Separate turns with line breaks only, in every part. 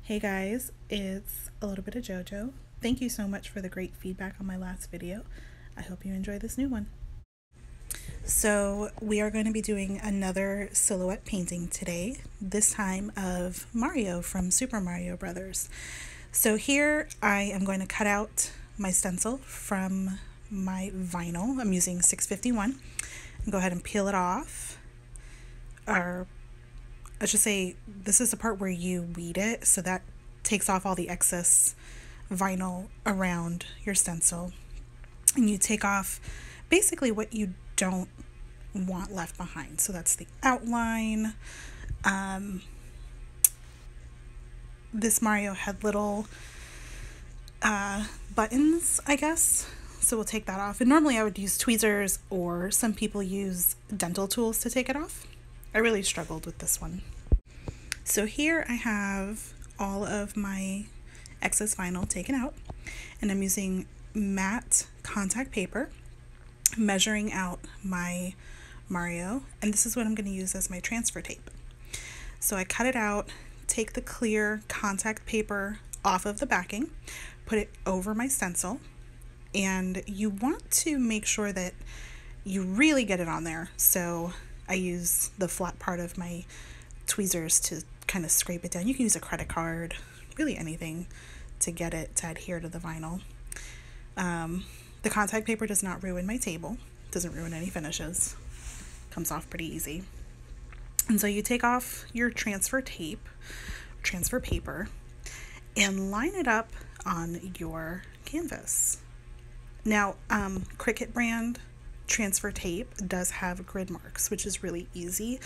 Hey guys, it's a little bit of JoJo. Thank you so much for the great feedback on my last video. I hope you enjoy this new one. So we are going to be doing another silhouette painting today, this time of Mario from Super Mario Brothers. So here I am going to cut out my stencil from my vinyl. I'm using 651. And go ahead and peel it off. Or I should say, this is the part where you weed it, so that takes off all the excess vinyl around your stencil. And you take off basically what you don't want left behind. So that's the outline. This Mario had little buttons, I guess. So we'll take that off. And normally I would use tweezers, or some people use dental tools to take it off. I really struggled with this one. So here I have all of my excess vinyl taken out, and I'm using matte contact paper, measuring out my Mario, and this is what I'm going to use as my transfer tape. So I cut it out, take the clear contact paper off of the backing, put it over my stencil, and you want to make sure that you really get it on there. So I use the flat part of my tweezers to kind of scrape it down. You can use a credit card, really anything to get it to adhere to the vinyl. The contact paper does not ruin my table, doesn't ruin any finishes, comes off pretty easy. And so you take off your transfer paper, and line it up on your canvas. Now, Cricut brand transfer tape does have grid marks, which is really easy,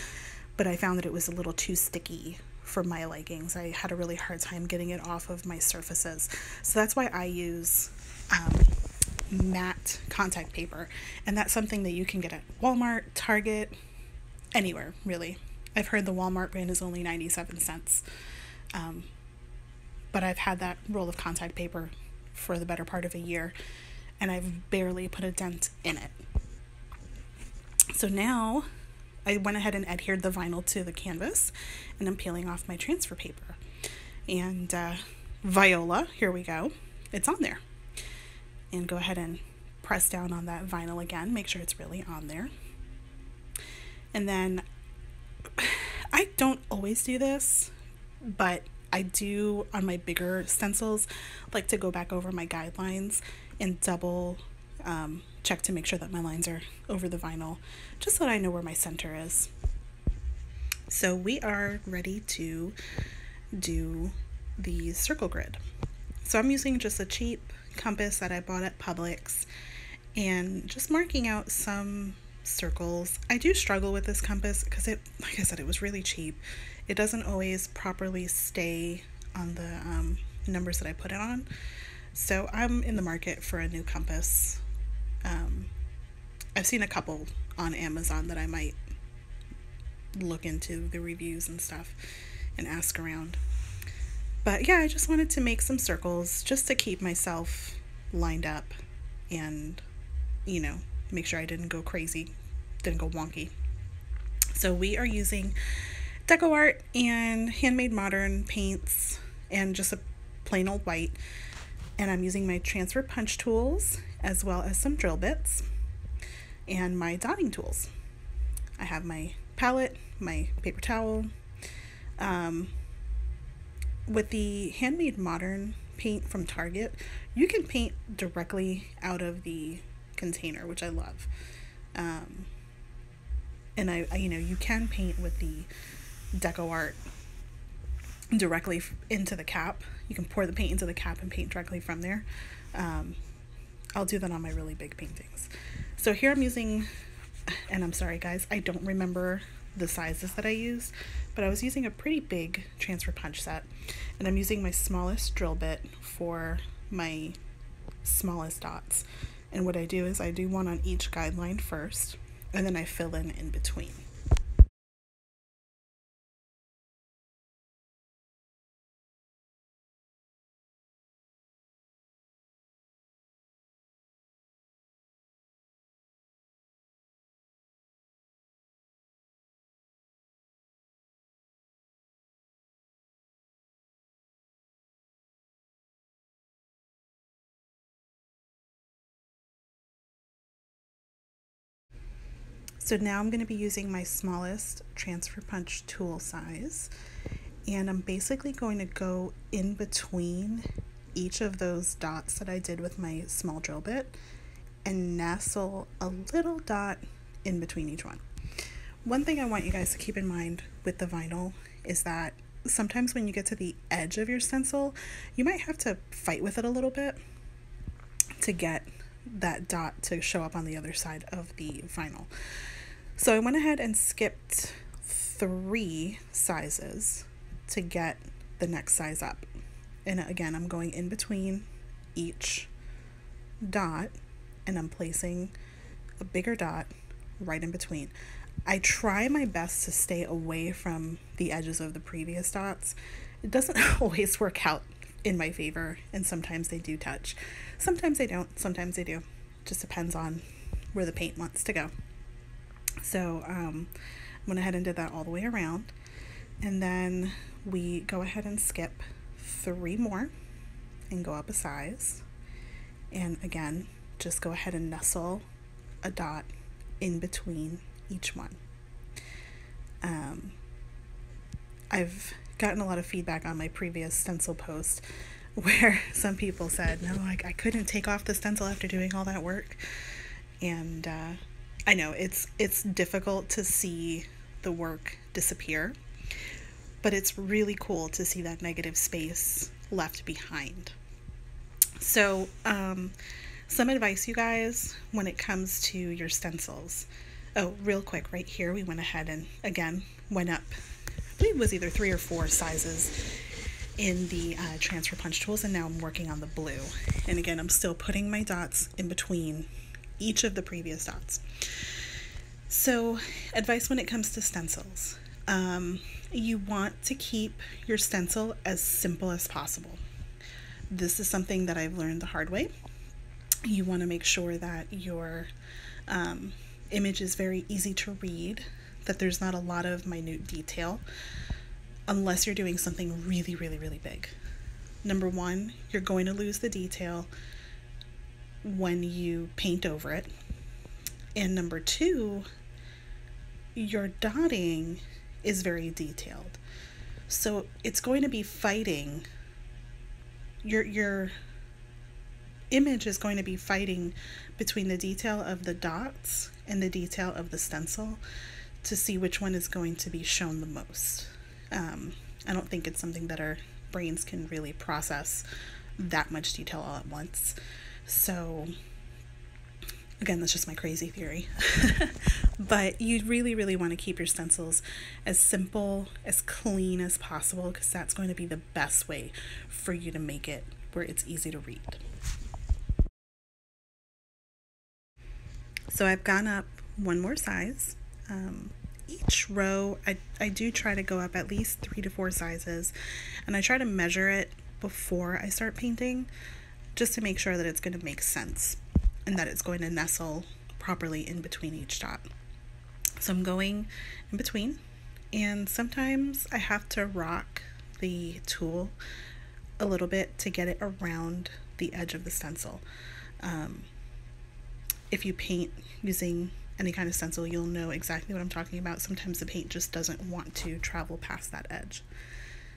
but I found that it was a little too sticky for my likings. I had a really hard time getting it off of my surfaces. So that's why I use matte contact paper, and that's something that you can get at Walmart, Target, anywhere really. I've heard the Walmart brand is only 97 cents. But I've had that roll of contact paper for the better part of a year, and I've barely put a dent in it. So now I went ahead and adhered the vinyl to the canvas, and I'm peeling off my transfer paper. And Viola, here we go, it's on there. And go ahead and press down on that vinyl again, make sure it's really on there. And then, I don't always do this, but I do on my bigger stencils like to go back over my guidelines and double check to make sure that my lines are over the vinyl, just so that I know where my center is. So we are ready to do the circle grid. So I'm using just a cheap compass that I bought at Publix, and just marking out some circles. I do struggle with this compass because it, like I said, it was really cheap. It doesn't always properly stay on the numbers that I put it on. So I'm in the market for a new compass. I've seen a couple on Amazon that I might look into the reviews and stuff and ask around. But yeah, I just wanted to make some circles just to keep myself lined up and, you know, make sure I didn't go crazy, didn't go wonky. So we are using Deco Art and Handmade Modern paints and just a plain old white. And I'm using my transfer punch tools as well as some drill bits and my dotting tools. I have my palette, my paper towel. With the Handmade Modern paint from Target, you can paint directly out of the container, which I love. And I you know, you can paint with the Deco Art directly into the cap. You can pour the paint into the cap and paint directly from there. I'll do that on my really big paintings. So here I'm using, and I'm sorry guys, I don't remember the sizes that I used, but I was using a pretty big transfer punch set, and I'm using my smallest drill bit for my smallest dots. And what I do is I do one on each guideline first, and then I fill in between. So now I'm going to be using my smallest transfer punch tool size, and I'm basically going to go in between each of those dots that I did with my small drill bit and nestle a little dot in between each one. One thing I want you guys to keep in mind with the vinyl is that sometimes when you get to the edge of your stencil, you might have to fight with it a little bit to get that dot to show up on the other side of the vinyl. So I went ahead and skipped 3 sizes to get the next size up. And again, I'm going in between each dot and I'm placing a bigger dot right in between. I try my best to stay away from the edges of the previous dots. It doesn't always work out in my favor, and sometimes they do touch. Sometimes they don't, sometimes they do. Just depends on where the paint wants to go. So went ahead and did that all the way around, and then we go ahead and skip 3 more and go up a size, and again just go ahead and nestle a dot in between each one. I've gotten a lot of feedback on my previous stencil post where some people said, no, I couldn't take off the stencil after doing all that work. And I know it's difficult to see the work disappear, but it's really cool to see that negative space left behind. So some advice, you guys, when it comes to your stencils. Oh, real quick, right here, we went ahead and again went up, I believe it was either 3 or 4 sizes in the transfer punch tools, and now I'm working on the blue. And again, I'm still putting my dots in between each of the previous dots. So advice when it comes to stencils. You want to keep your stencil as simple as possible. This is something that I've learned the hard way. You want to make sure that your image is very easy to read, that there's not a lot of minute detail, unless you're doing something really, really, really big. Number 1, you're going to lose the detail when you paint over it. And number 2, your dotting is very detailed. So it's going to be fighting, your image is going to be fighting between the detail of the dots and the detail of the stencil to see which one is going to be shown the most. I don't think it's something that our brains can really process that much detail all at once. So again, that's just my crazy theory. But you really, really want to keep your stencils as simple, as clean as possible, because that's going to be the best way for you to make it where it's easy to read. So I've gone up 1 more size. Each row, I do try to go up at least 3 to 4 sizes, and I try to measure it before I start painting, just to make sure that it's going to make sense and that it's going to nestle properly in between each dot. So I'm going in between, and sometimes I have to rock the tool a little bit to get it around the edge of the stencil. If you paint using any kind of stencil, you'll know exactly what I'm talking about. Sometimes the paint just doesn't want to travel past that edge.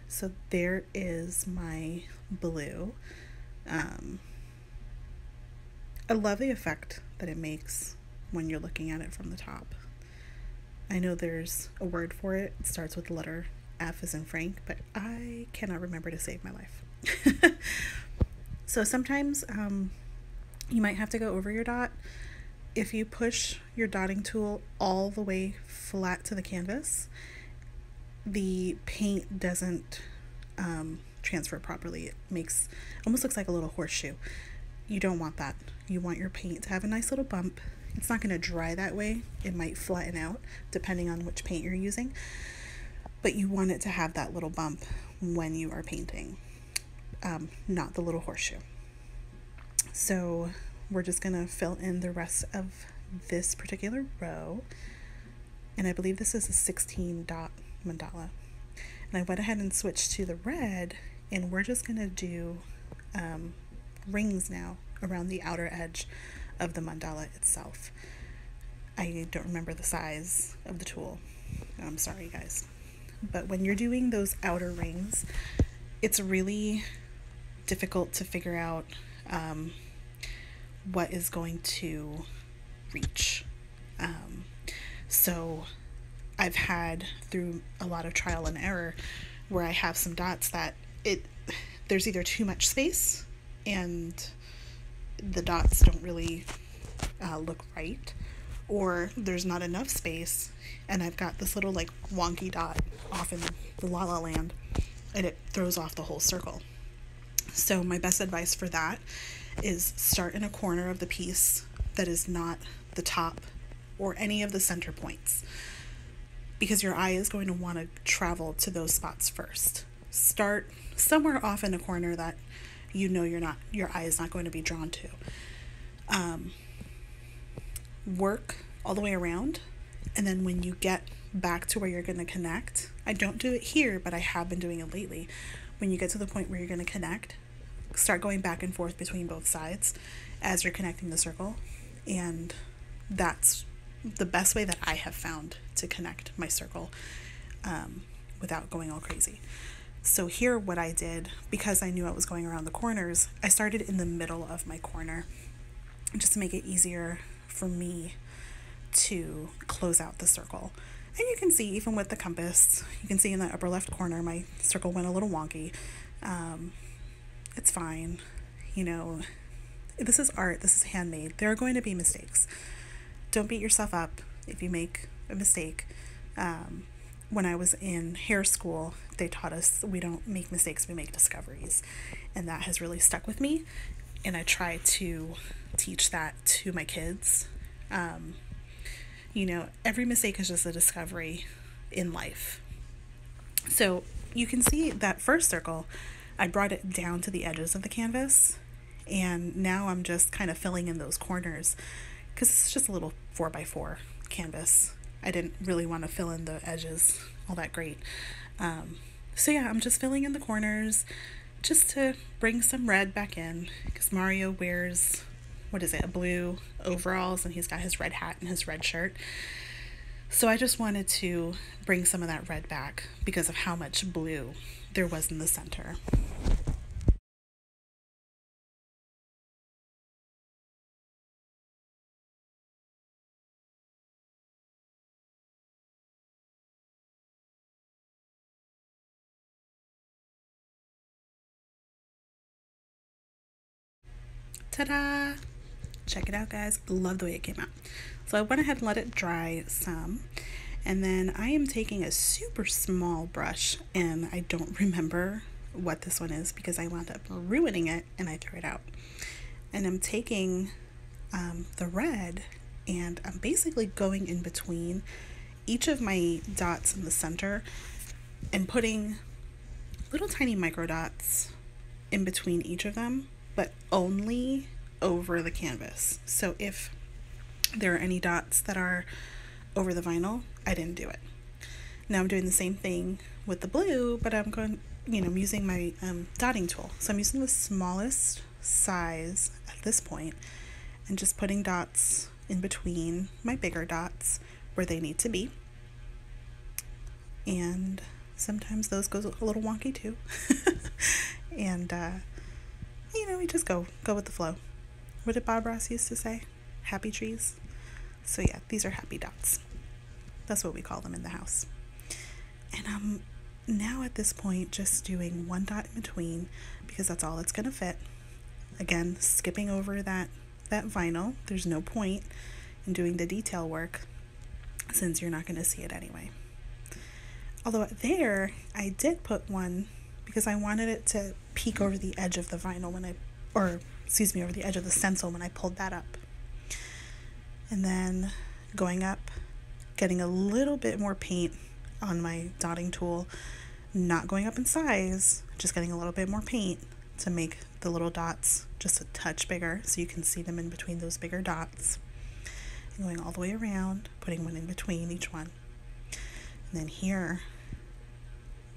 So there is my blue. I love the effect that it makes when you're looking at it from the top. I know there's a word for it. It starts with the letter F as in Frank, but I cannot remember to save my life. So sometimes you might have to go over your dot. If you push your dotting tool all the way flat to the canvas, the paint doesn't transfer properly. It almost looks like a little horseshoe. You don't want that. You want your paint to have a nice little bump. It's not going to dry that way. It might flatten out depending on which paint you're using, but you want it to have that little bump when you are painting, not the little horseshoe. So we're just going to fill in the rest of this particular row, and I believe this is a 16 dot mandala. And I went ahead and switched to the red, and we're just going to do rings now around the outer edge of the mandala itself. I don't remember the size of the tool. I'm sorry, guys. But when you're doing those outer rings, it's really difficult to figure out what is going to reach. So I've had, through a lot of trial and error, where I have some dots that there's either too much space and the dots don't really look right, or there's not enough space and I've got this little like wonky dot off in the la la land and it throws off the whole circle. So my best advice for that is start in a corner of the piece that is not the top or any of the center points, because your eye is going to want to travel to those spots first. Start somewhere off in a corner that you know your eye is not going to be drawn to. Work all the way around, and then when you get back to where you're going to connect, I don't do it here, but I have been doing it lately. When you get to the point where you're going to connect, start going back and forth between both sides as you're connecting the circle, and that's the best way that I have found to connect my circle without going all crazy. So here what I did, because I knew I was going around the corners, I started in the middle of my corner just to make it easier for me to close out the circle. And you can see, even with the compass, you can see in the upper left corner my circle went a little wonky. It's fine. You know, this is art, this is handmade. There are going to be mistakes. Don't beat yourself up if you make a mistake. When I was in hair school, they taught us we don't make mistakes, we make discoveries. And that has really stuck with me. And I try to teach that to my kids. You know, every mistake is just a discovery in life. So you can see that first circle, I brought it down to the edges of the canvas. And now I'm just kind of filling in those corners because it's just a little 4x4 canvas. I didn't really want to fill in the edges all that great. So yeah, I'm just filling in the corners just to bring some red back in, because Mario wears, what is it, a blue overalls, and he's got his red hat and his red shirt. So I just wanted to bring some of that red back because of how much blue there was in the center. Ta-da! Check it out, guys. Love the way it came out. So I went ahead and let it dry some, and then I am taking a super small brush, and I don't remember what this one is because I wound up ruining it and I threw it out. And I'm taking the red, and I'm basically going in between each of my dots in the center and putting little tiny micro dots in between each of them, but only over the canvas. So if there are any dots that are over the vinyl, I didn't do it. Now I'm doing the same thing with the blue, but I'm going, I'm using my dotting tool. So I'm using the smallest size at this point and just putting dots in between my bigger dots where they need to be. And sometimes those go a little wonky too. And we just go with the flow. What did Bob Ross used to say? Happy trees. So yeah, these are happy dots. That's what we call them in the house. And I'm now at this point just doing one dot in between because that's all it's gonna fit. Again, skipping over that vinyl. There's no point in doing the detail work since you're not gonna see it anyway. Although there, I did put one because I wanted it to peek over the edge of the vinyl over the edge of the stencil when I pulled that up. And then going up, getting a little bit more paint on my dotting tool, not going up in size, just getting a little bit more paint to make the little dots just a touch bigger so you can see them in between those bigger dots. And going all the way around, putting one in between each one. And then here,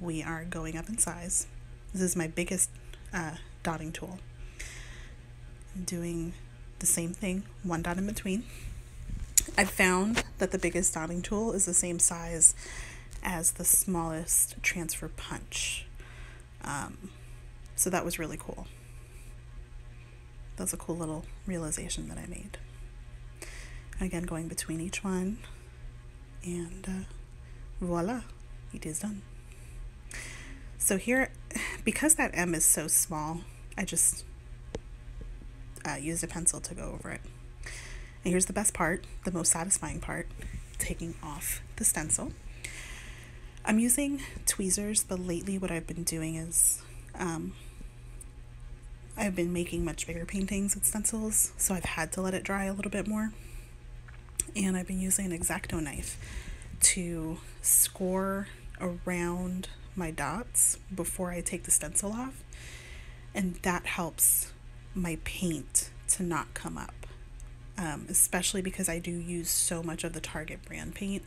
we are going up in size. This is my biggest dotting tool. I'm doing the same thing, one dot in between. I've found that the biggest dotting tool is the same size as the smallest transfer punch. So that was really cool. That's a cool little realization that I made. Again, going between each one, and voila, it is done. So here, because that M is so small, I just used a pencil to go over it. And here's the best part, the most satisfying part, taking off the stencil. I'm using tweezers, but lately what I've been doing is I've been making much bigger paintings with stencils, so I've had to let it dry a little bit more. And I've been using an X-Acto knife to score around my dots before I take the stencil off, and that helps my paint to not come up, especially because I do use so much of the Target brand paint.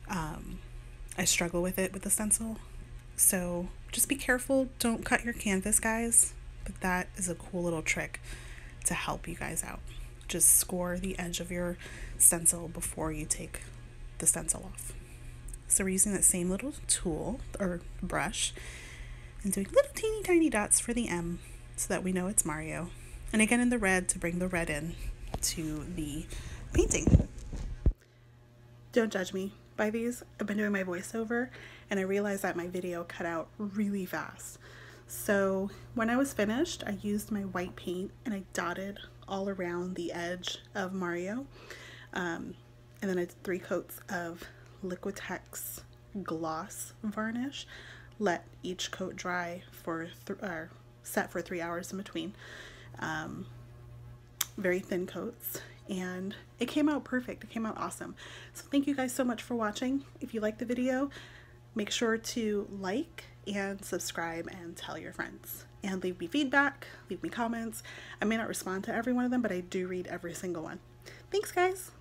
I struggle with it with the stencil, so just be careful, don't cut your canvas, guys, but that is a cool little trick to help you guys out. Just score the edge of your stencil before you take the stencil off. So we're using that same little tool or brush and doing little teeny tiny dots for the M so that we know it's Mario. And again in the red to bring the red in to the painting. Don't judge me by these. I've been doing my voiceover and I realized that my video cut out really fast. So when I was finished, I used my white paint and I dotted all around the edge of Mario. And then I did 3 coats of Liquitex gloss varnish. Let each coat dry for set for 3 hours in between. Very thin coats, and it came out perfect. It came out awesome. So thank you guys so much for watching. If you liked the video, make sure to like and subscribe and tell your friends. And leave me feedback, leave me comments. I may not respond to every one of them, but I do read every single one. Thanks, guys.